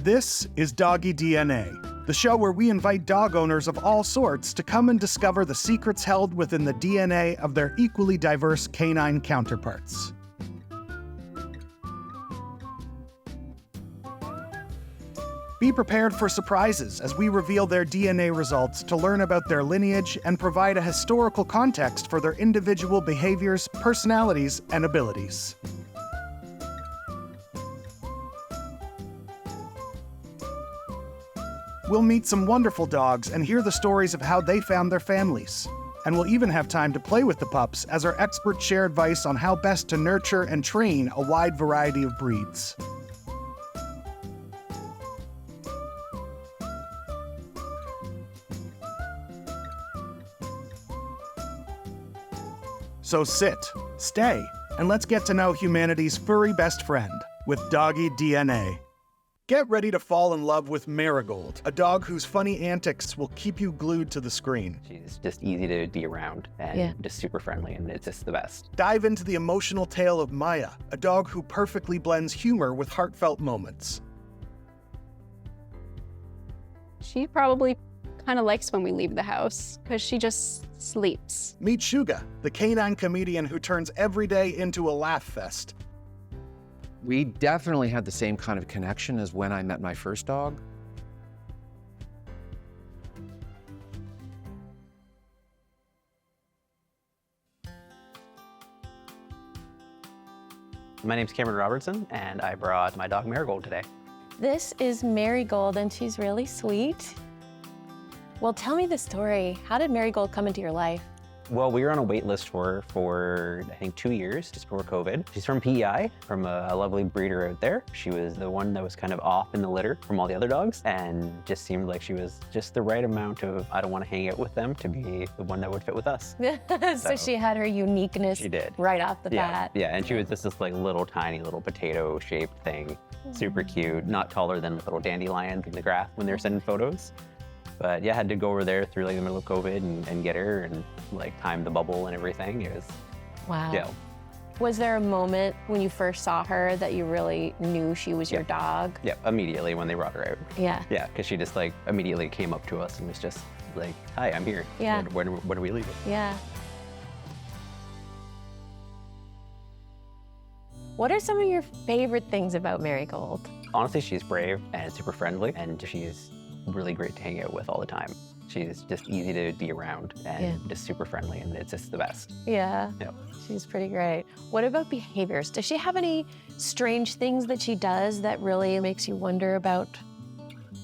This is Doggy DNA, the show where we invite dog owners of all sorts to come and discover the secrets held within the DNA of their equally diverse canine counterparts. Be prepared for surprises as we reveal their DNA results to learn about their lineage and provide a historical context for their individual behaviors, personalities, and abilities. We'll meet some wonderful dogs and hear the stories of how they found their families. And we'll even have time to play with the pups as our experts share advice on how best to nurture and train a wide variety of breeds. So sit, stay, and let's get to know humanity's furry best friend with Doggy DNA. Get ready to fall in love with Marigold, a dog whose funny antics will keep you glued to the screen. She's just easy to be around and just super friendly, and it's just the best. Dive into the emotional tale of Maya, a dog who perfectly blends humor with heartfelt moments. She probably kind of likes when we leave the house because she just sleeps. Meet Shugah, the canine comedian who turns every day into a laugh fest. We definitely had the same kind of connection as when I met my first dog. My name's Cameron Robertson, and I brought my dog Marigold today. This is Marigold, and she's really sweet. Well, tell me the story. How did Marigold come into your life? Well, we were on a wait list for I think 2 years, just before COVID. She's from PEI, from a lovely breeder out there. She was the one that was kind of off in the litter from all the other dogs, and just seemed like she was just the right amount of, I don't want to hang out with them, to be the one that would fit with us. So she had her uniqueness She did. right off the bat. Yeah, and she was just this like little tiny little potato shaped thing, super cute, not taller than little dandelions in the grass when they're sending photos. But yeah, I had to go over there through like the middle of COVID and get her and like time the bubble and everything. It was, Wow. yeah. Was there a moment when you first saw her that you really knew she was your dog? Yeah, immediately when they brought her out. Yeah. Yeah, because she just like immediately came up to us and was just like, hi, I'm here. Yeah. When are we leaving? Yeah. What are some of your favorite things about Marigold? Honestly, she's brave and super friendly, and she's really great to hang out with all the time. She's just easy to be around and just super friendly, and it's just the best. Yeah. Yeah. She's pretty great. What about behaviors? Does she have any strange things that she does that really makes you wonder about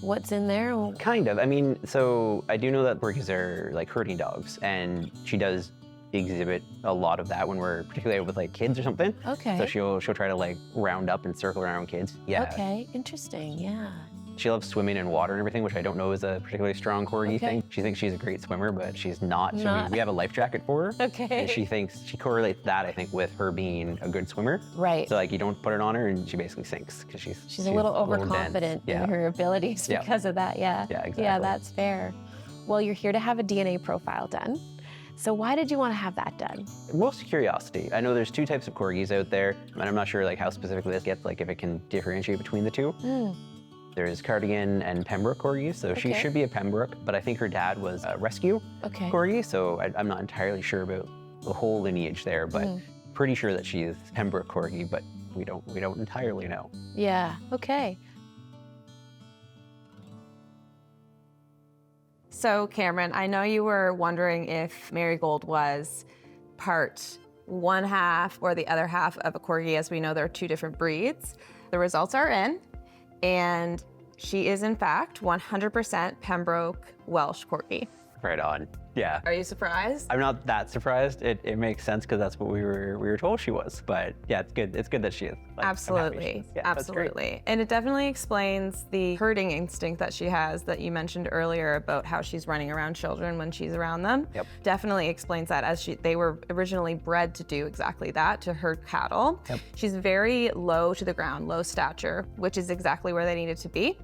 what's in there? Kind of. I mean, so I do know that corgis are like herding dogs, and she does exhibit a lot of that when we're particularly with like kids or something. Okay. So she'll try to like round up and circle around kids. Yeah. Okay, interesting, yeah. She loves swimming in water and everything, which I don't know is a particularly strong corgi Okay. thing. She thinks she's a great swimmer, but she's not. So we have a life jacket for her. Okay. And she correlates that, I think, with her being a good swimmer. Right. So like you don't put it on her and she basically sinks because she's a little dense. overconfident in her abilities because of that, yeah. Yeah, exactly. Yeah, that's fair. Well, you're here to have a DNA profile done. So why did you want to have that done? Mostly curiosity. I know there's two types of corgis out there, and I'm not sure like how specifically this gets, like if it can differentiate between the two. There's Cardigan and Pembroke corgis, so she should be a Pembroke, but I think her dad was a rescue corgi, so I'm not entirely sure about the whole lineage there, but pretty sure that she is Pembroke corgi, but we don't entirely know. Yeah, okay. So Cameron, I know you were wondering if Marigold was part one half or the other half of a corgi. As we know, there are two different breeds. The results are in, and she is in fact 100% Pembroke Welsh corgi. Right on. Yeah. Are you surprised? I'm not that surprised. It makes sense because that's what we were told she was. But yeah, it's good. It's good that she is. Like, Absolutely. Yeah, Absolutely. And it definitely explains the herding instinct that she has that you mentioned earlier about how she's running around children when she's around them. Yep. Definitely explains that, as they were originally bred to do exactly that, to herd cattle. Yep. She's very low to the ground, low stature, which is exactly where they needed to be.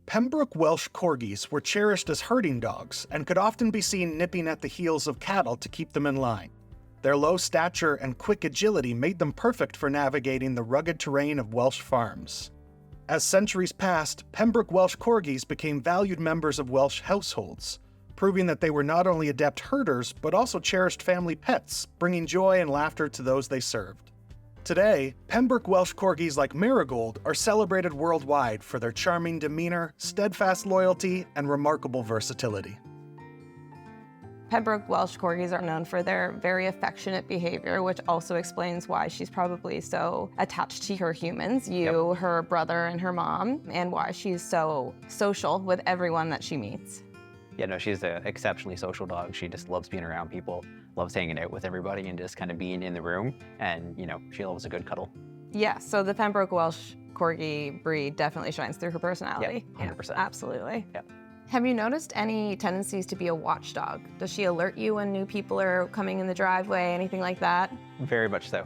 Pembroke Welsh Corgis were cherished as herding dogs and could often be seen nipping at the heels of cattle to keep them in line. Their low stature and quick agility made them perfect for navigating the rugged terrain of Welsh farms. As centuries passed, Pembroke Welsh Corgis became valued members of Welsh households, proving that they were not only adept herders, but also cherished family pets, bringing joy and laughter to those they served. Today, Pembroke Welsh Corgis like Marigold are celebrated worldwide for their charming demeanor, steadfast loyalty, and remarkable versatility. Pembroke Welsh Corgis are known for their very affectionate behavior, which also explains why she's probably so attached to her humans, you, her brother, and her mom, and why she's so social with everyone that she meets. Yeah, no, she's an exceptionally social dog. She just loves being around people, loves hanging out with everybody and just kind of being in the room. And, you know, she loves a good cuddle. Yeah, so the Pembroke Welsh Corgi breed definitely shines through her personality. Yeah, 100%. Absolutely. Yeah. Have you noticed any tendencies to be a watchdog? Does she alert you when new people are coming in the driveway, anything like that? Very much so.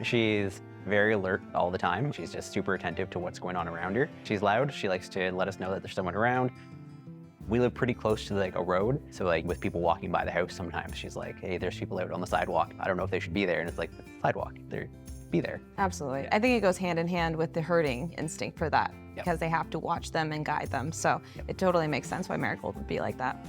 She's very alert all the time. She's just super attentive to what's going on around her. She's loud. She likes to let us know that there's someone around. We live pretty close to like a road, so like with people walking by the house, sometimes she's like, hey, there's people out on the sidewalk. I don't know if they should be there. And it's like, it's the sidewalk. Be there. Absolutely. I think it goes hand in hand with the herding instinct for that, because they have to watch them and guide them. So it totally makes sense why Marigold would be like that.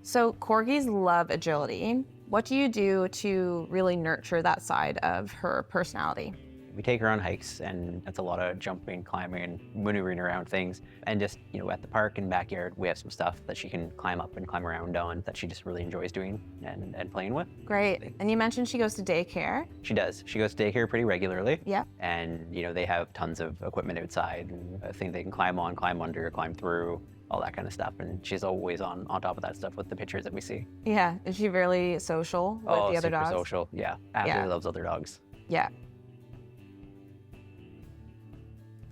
So corgis love agility. What do you do to really nurture that side of her personality? We take her on hikes, and that's a lot of jumping, climbing, and maneuvering around things. And just, you know, at the park and backyard, we have some stuff that she can climb up and climb around on that she just really enjoys doing and playing with. Great. And you mentioned she goes to daycare. She does. She goes to daycare pretty regularly. Yeah. And, you know, they have tons of equipment outside and things they can climb on, climb under, climb through, all that kind of stuff. And she's always on top of that stuff with the pictures that we see. Yeah. Is she really social with the other dogs? Super social. Yeah. Absolutely loves other dogs. Yeah.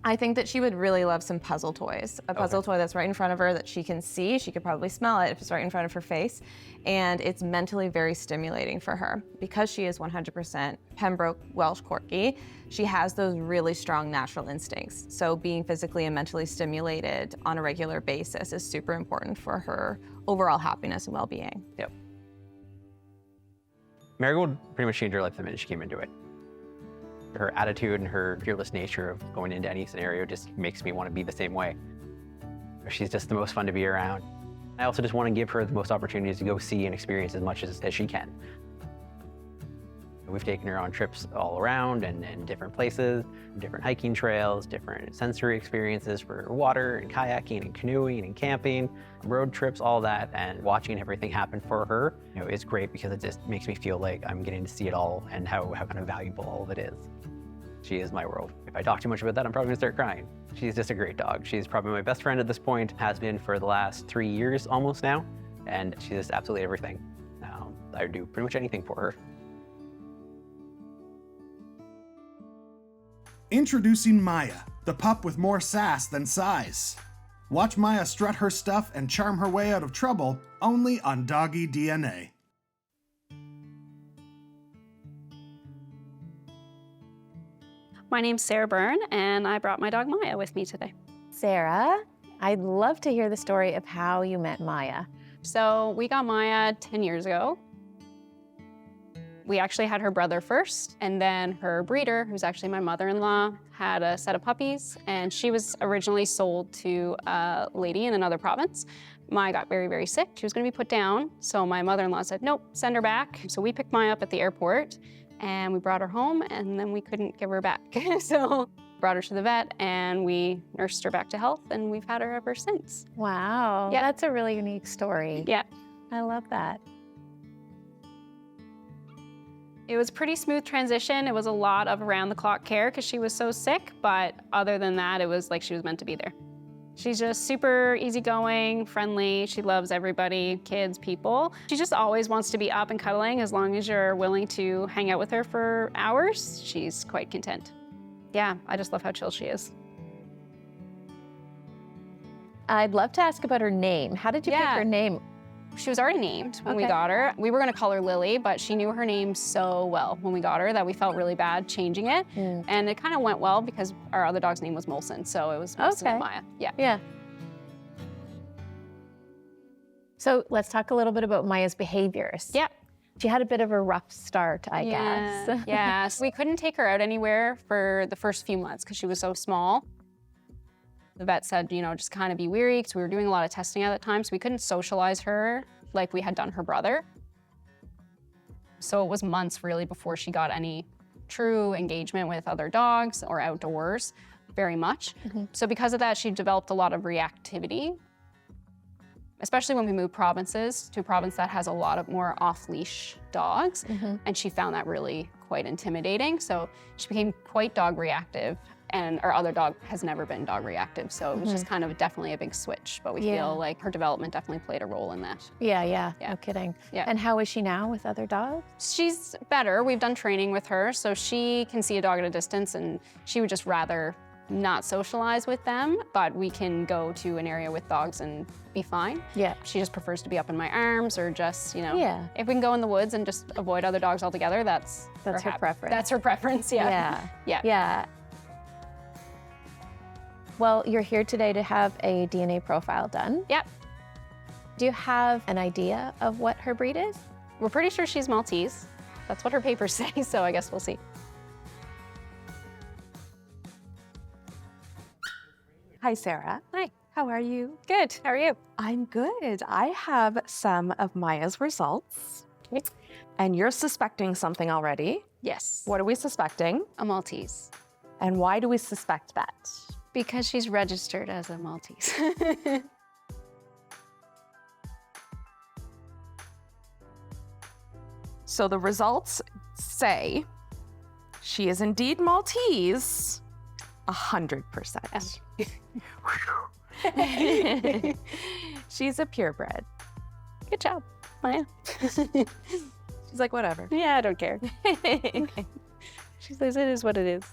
I think that she would really love some puzzle toys. A puzzle toy that's right in front of her that she can see. She could probably smell it if it's right in front of her face. And it's mentally very stimulating for her. Because she is 100% Pembroke Welsh Corgi, she has those really strong natural instincts. So being physically and mentally stimulated on a regular basis is super important for her overall happiness and well-being. Yep. Marigold pretty much changed her life the minute she came into it. Her attitude and her fearless nature of going into any scenario just makes me want to be the same way. She's just the most fun to be around. I also just want to give her the most opportunities to go see and experience as much as she can. We've taken her on trips all around and different places, different hiking trails, different sensory experiences for water and kayaking and canoeing and camping, road trips, all that, and watching everything happen for her, you know, is great because it just makes me feel like I'm getting to see it all and how kind of valuable all of it is. She is my world. If I talk too much about that, I'm probably gonna start crying. She's just a great dog. She's probably my best friend at this point, has been for the last 3 years almost now, and she's just absolutely everything. I would do pretty much anything for her. Introducing Maya, the pup with more sass than size. Watch Maya strut her stuff and charm her way out of trouble, only on Doggy DNA. My name's Sarah Byrne, and I brought my dog Maya with me today. Sarah, I'd love to hear the story of how you met Maya. So we got Maya 10 years ago. We actually had her brother first, and then her breeder, who's actually my mother-in-law, had a set of puppies, and she was originally sold to a lady in another province. Maya got very, very sick. She was gonna be put down, so my mother-in-law said, nope, send her back. So we picked Maya up at the airport, and we brought her home, and then we couldn't give her back. So brought her to the vet, and we nursed her back to health, and we've had her ever since. Wow, Yeah. That's a really unique story. Yeah. I love that. It was a pretty smooth transition. It was a lot of around-the-clock care because she was so sick, but other than that, it was like she was meant to be there. She's just super easygoing, friendly. She loves everybody, kids, people. She just always wants to be up and cuddling. As long as you're willing to hang out with her for hours, she's quite content. Yeah, I just love how chill she is. I'd love to ask about her name. How did you pick her name? She was already named when we got her. We were gonna call her Lily, but she knew her name so well when we got her that we felt really bad changing it. And it kind of went well because our other dog's name was Molson, so it was Molson and Maya. Yeah. Yeah. So let's talk a little bit about Maya's behaviors. Yeah. She had a bit of a rough start, I guess. Yeah, so we couldn't take her out anywhere for the first few months because she was so small. The vet said, you know, just kind of be weary because we were doing a lot of testing at that time, so we couldn't socialize her like we had done her brother. So it was months really before she got any true engagement with other dogs or outdoors, very much. So because of that, she developed a lot of reactivity, especially when we moved provinces to a province that has a lot of more off-leash dogs. And she found that really quite intimidating. So she became quite dog reactive, and our other dog has never been dog reactive. So it was just kind of definitely a big switch, but we feel like her development definitely played a role in that. Yeah, no kidding. Yeah. And how is she now with other dogs? She's better. We've done training with her, so she can see a dog at a distance, and she would just rather not socialize with them, but we can go to an area with dogs and be fine. Yeah. She just prefers to be up in my arms or just, you know, Yeah. if we can go in the woods and just avoid other dogs altogether, that's her preference. That's her preference, yeah. Yeah. Well, you're here today to have a DNA profile done. Yep. Do you have an idea of what her breed is? We're pretty sure she's Maltese. That's what her papers say, so I guess we'll see. Hi, Sarah. Hi. How are you? Good. How are you? I'm good. I have some of Maya's results. Okay. And you're suspecting something already. Yes. What are we suspecting? A Maltese. And why do we suspect that? Because she's registered as a Maltese. So the results say she is indeed Maltese, 100%. She's a purebred. Good job, Maya. She's like, whatever. Yeah, I don't care. She says it is what it is.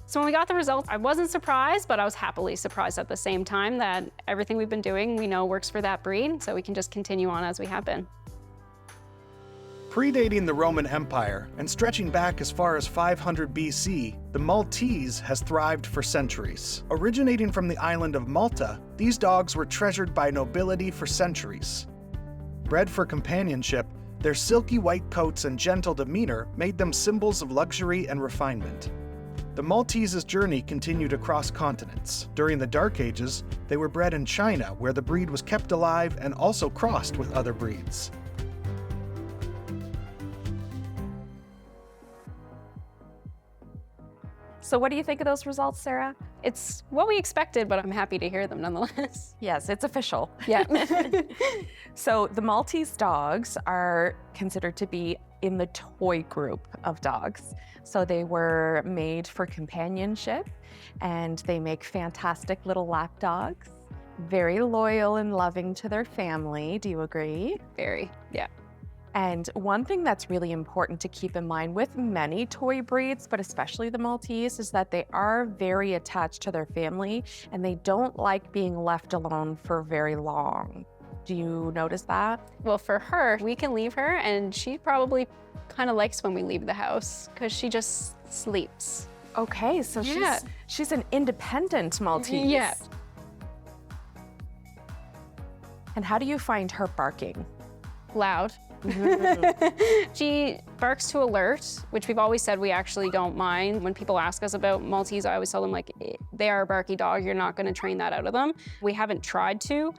So when we got the results, I wasn't surprised, but I was happily surprised at the same time that everything we've been doing, we know works for that breed, so we can just continue on as we have been. Predating the Roman Empire and stretching back as far as 500 BC, the Maltese has thrived for centuries. Originating from the island of Malta, these dogs were treasured by nobility for centuries. Bred for companionship, their silky white coats and gentle demeanor made them symbols of luxury and refinement. The Maltese's journey continued across continents. During the Dark Ages, they were bred in China, where the breed was kept alive and also crossed with other breeds. So what do you think of those results, Sarah? It's what we expected, but I'm happy to hear them nonetheless. Yes, it's official. Yeah. So the Maltese dogs are considered to be in the toy group of dogs. So they were made for companionship, and they make fantastic little lap dogs, very loyal and loving to their family. Do you agree? Very, yeah. And one thing that's really important to keep in mind with many toy breeds, but especially the Maltese, is that they are very attached to their family and they don't like being left alone for very long. Do you notice that? Well, for her, we can leave her, and she probably kind of likes when we leave the house because she just sleeps. Okay, so Yeah. she's an independent Maltese. Yeah. And how do you find her barking? Loud. She barks to alert, which we've always said we actually don't mind. When people ask us about Maltese, I always tell them, like, they are a barky dog. You're not going to train that out of them. We haven't tried to.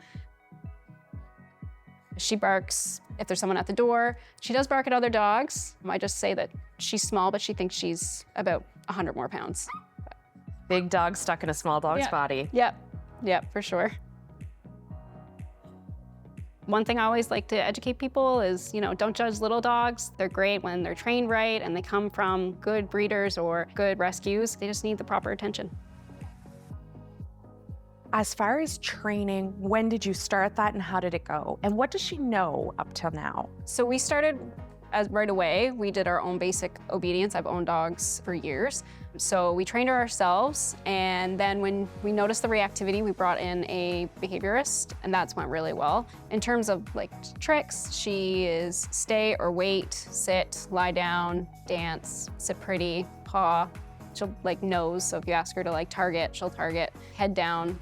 She barks if there's someone at the door. She does bark at other dogs. I just say that she's small, but she thinks she's about 100 more pounds. Big dog stuck in a small dog's body. Yep, for sure. One thing I always like to educate people is, you know, don't judge little dogs. They're great when they're trained right and they come from good breeders or good rescues. They just need the proper attention. As far as training, when did you start that and how did it go? And what does she know up till now? So we started right away. We did our own basic obedience. I've owned dogs for years. So we trained her ourselves, and then when we noticed the reactivity, we brought in a behaviorist, and that's went really well. In terms of like tricks, she is stay or wait, sit, lie down, dance, sit pretty, paw. She'll like nose, so if you ask her to like target, she'll target, head down,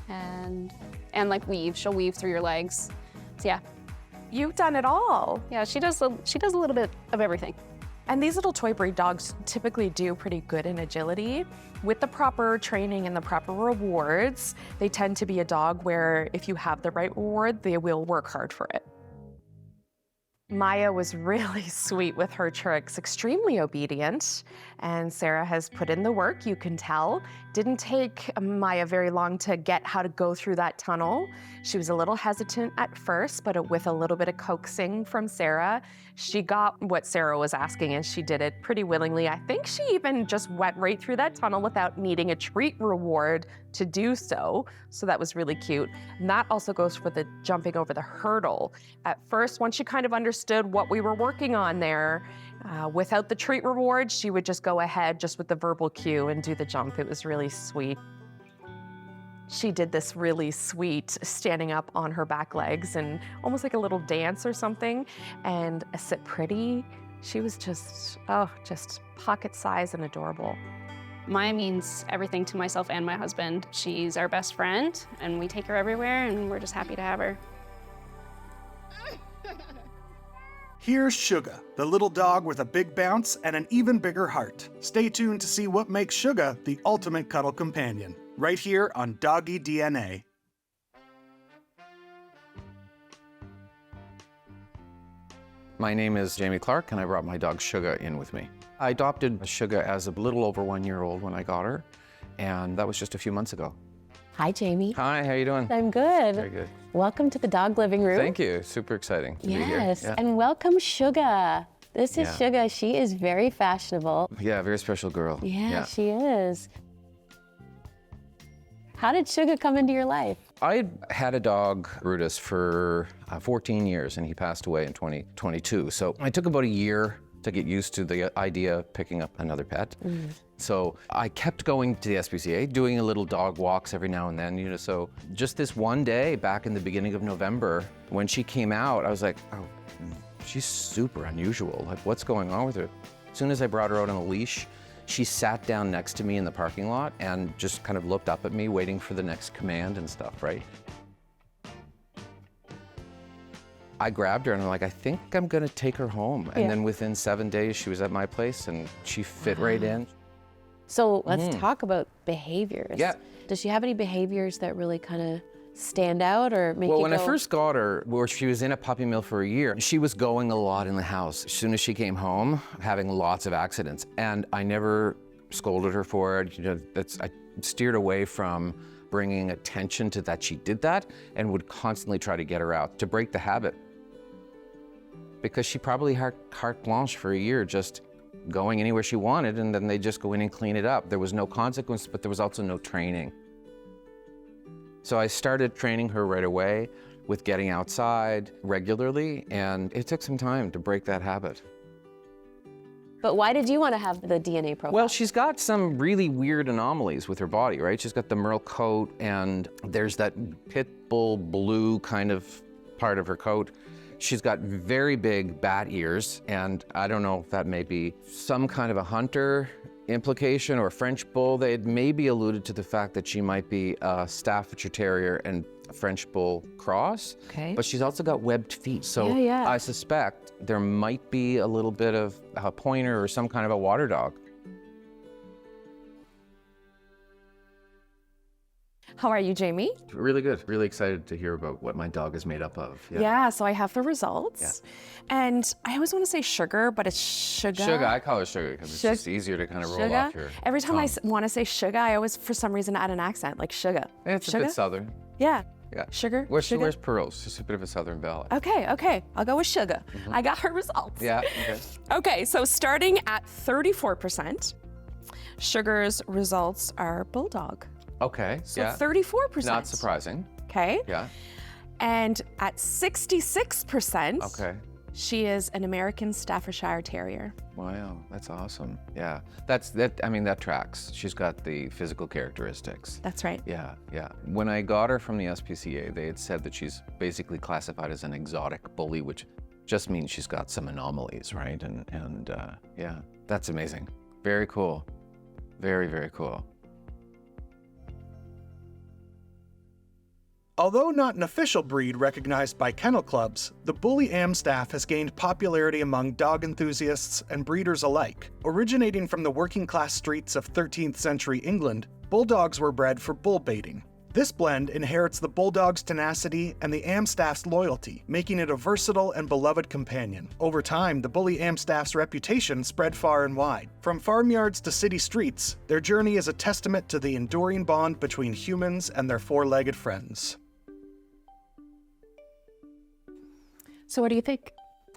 and like weave. She'll weave through your legs. So yeah. You've done it all. Yeah, she does a little bit of everything. And these little toy breed dogs typically do pretty good in agility. With the proper training and the proper rewards, they tend to be a dog where if you have the right reward, they will work hard for it. Maya was really sweet with her tricks, extremely obedient, and Sarah has put in the work, you can tell. Didn't take Maya very long to get how to go through that tunnel. She was a little hesitant at first, but with a little bit of coaxing from Sarah, she got what Sarah was asking and she did it pretty willingly. I think she even just went right through that tunnel without needing a treat reward to do so. So that was really cute. And that also goes for the jumping over the hurdle. At first, once she kind of understood what we were working on there, without the treat reward, she would just go ahead just with the verbal cue and do the jump. It was really sweet. She did this really sweet standing up on her back legs and almost like a little dance or something. And a sit pretty, she was just pocket size and adorable. Maya means everything to myself and my husband. She's our best friend, and we take her everywhere, and we're just happy to have her. Here's Shugah, the little dog with a big bounce and an even bigger heart. Stay tuned to see what makes Shugah the ultimate cuddle companion, right here on Doggy DNA. My name is Jamie Clark, and I brought my dog Shugah in with me. I adopted Shugah as a little over 1 year old when I got her, and that was just a few months ago. Hi, Jamie. Hi, how you doing? I'm good. Very good. Welcome to the dog living room. Thank you. Super exciting to be here. Yes, Yeah. and welcome Shugah. This is Yeah. Shugah. She is very fashionable. Yeah, very special girl. Yeah, she is. How did Shugah come into your life? I had a dog, Brutus, for 14 years, and he passed away in 2022. So I took about a year to get used to the idea of picking up another pet. So I kept going to the SPCA, doing a little dog walks every now and then, so just this one day back in the beginning of November, when she came out, I was like, oh, she's super unusual. Like, what's going on with her? As soon as I brought her out on a leash, she sat down next to me in the parking lot and just kind of looked up at me, waiting for the next command and stuff, right? I grabbed her and I'm like, I think I'm gonna take her home. And then within 7 days, she was at my place and she fit right in. So let's talk about behaviors. Yeah. Does she have any behaviors that really kind of stand out or make Well, you when go, I first got her, where she was in a puppy mill for a year, she was going a lot in the house. As soon as she came home, having lots of accidents. And I never scolded her for it. I steered away from bringing attention to that she did that and would constantly try to get her out to break the habit. Because she probably had carte blanche for a year, just going anywhere she wanted, and then they just go in and clean it up. There was no consequence, but there was also no training. So I started training her right away with getting outside regularly, and it took some time to break that habit. But why did you want to have the DNA profile? Well, she's got some really weird anomalies with her body, right? She's got the merle coat, and there's that pit bull blue kind of part of her coat. She's got very big bat ears, and I don't know if that may be some kind of a hunter implication or a French bull. They had maybe alluded to the fact that she might be a Staffordshire Terrier and a French bull cross. Okay. But she's also got webbed feet, so Yeah. I suspect there might be a little bit of a pointer or some kind of a water dog. How are you, Jamie? Really good. Really excited to hear about what my dog is made up of. Yeah, so I have the results. And I always want to say sugar, but it's Shugah. Shugah, I call her Shugah because it's just easier to kind of roll off your Every time I tongue. want to say Shugah, I always, for some reason, add an accent, like Shugah. It's a Shugah? bit southern. Yeah. Yeah. Sugar? Where's Shugah? Pearls? Just a bit of a southern belle. Okay. I'll go with Shugah. I got her results. Yeah, okay. Okay, so starting at 34%, Sugar's results are Bulldog. Okay, So yeah. 34%. Not surprising. Okay. Yeah. And at 66%, Okay. she is an American Staffordshire Terrier. Wow, that's awesome. Yeah. I mean, that tracks. She's got the physical characteristics. That's right. Yeah. When I got her from the SPCA, they had said that she's basically classified as an exotic bully, which just means she's got some anomalies, right? And yeah, that's amazing. Very cool. Very, very cool. Although not an official breed recognized by kennel clubs, the Bully Amstaff has gained popularity among dog enthusiasts and breeders alike. Originating from the working-class streets of 13th century England, bulldogs were bred for bull baiting. This blend inherits the bulldog's tenacity and the Amstaff's loyalty, making it a versatile and beloved companion. Over time, the Bully Amstaff's reputation spread far and wide. From farmyards to city streets, their journey is a testament to the enduring bond between humans and their four-legged friends. So what do you think?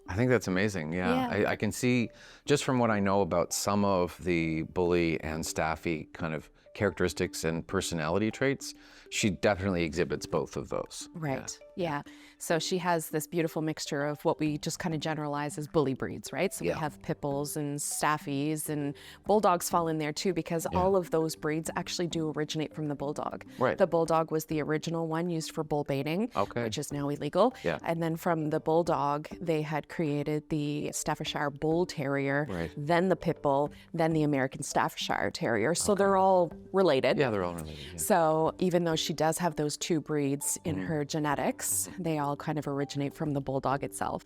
I think that's amazing, yeah. I can see, just from what I know about some of the Bully and Staffy kind of characteristics and personality traits, she definitely exhibits both of those. Right, yeah. So she has this beautiful mixture of what we just kind of generalize as bully breeds, right? So we have pit bulls and staffies, and bulldogs fall in there too, because all of those breeds actually do originate from the bulldog. Right. The bulldog was the original one used for bull baiting, which is now illegal. Yeah. And then from the bulldog, they had created the Staffordshire Bull Terrier, then the pit bull, then the American Staffordshire Terrier. So they're all related. Yeah, they're all related. Yeah. So even though she does have those two breeds in her genetics, they all kind of originate from the bulldog itself.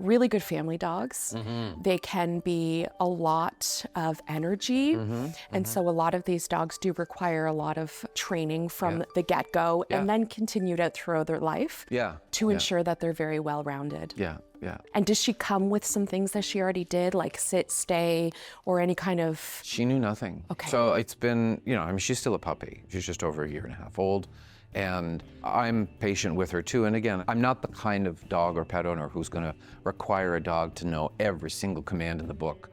Really good family dogs. They can be a lot of energy. And so a lot of these dogs do require a lot of training from the get-go and then continued out throughout their life to ensure that they're very well-rounded. And does she come with some things that she already did, like sit, stay, or any kind of... She knew nothing. Okay. So it's been, you know, I mean, she's still a puppy. She's just over a year and a half old. And I'm patient with her too. And again, I'm not the kind of dog or pet owner who's gonna require a dog to know every single command in the book.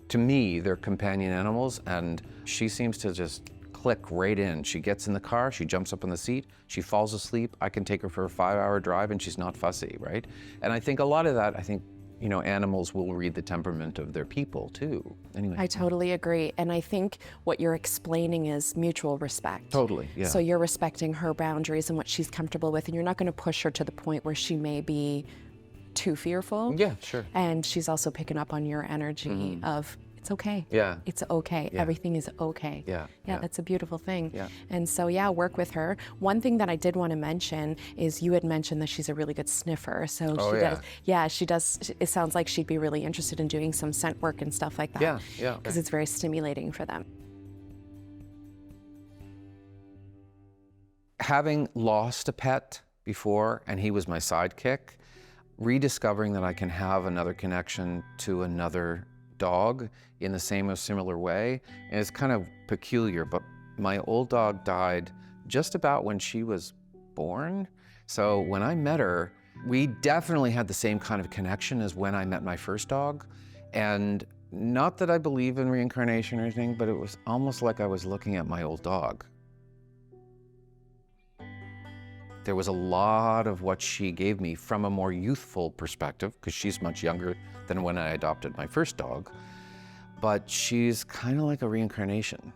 To me, they're companion animals, and she seems to just click right in. She gets in the car, she jumps up on the seat, she falls asleep. I can take her for a 5-hour drive and she's not fussy, right? And I think a lot of that, you know, animals will read the temperament of their people too. Anyway. I totally agree. And I think what you're explaining is mutual respect. Totally, yeah. So you're respecting her boundaries and what she's comfortable with, and you're not going to push her to the point where she may be too fearful. Yeah, sure. And she's also picking up on your energy of, it's okay. Yeah. It's okay. Yeah. Everything is okay. Yeah. Yeah, that's a beautiful thing. Yeah. And so, yeah, work with her. One thing that I did want to mention is you had mentioned that she's a really good sniffer. So she does. It sounds like she'd be really interested in doing some scent work and stuff like that. Yeah. Because it's very stimulating for them. Having lost a pet before, and he was my sidekick, rediscovering that I can have another connection to another dog in the same or similar way, and it's kind of peculiar, but my old dog died just about when she was born. So when I met her, we definitely had the same kind of connection as when I met my first dog. And not that I believe in reincarnation or anything, but it was almost like I was looking at my old dog. There was a lot of what she gave me from a more youthful perspective, because she's much younger than when I adopted my first dog, but she's kind of like a reincarnation.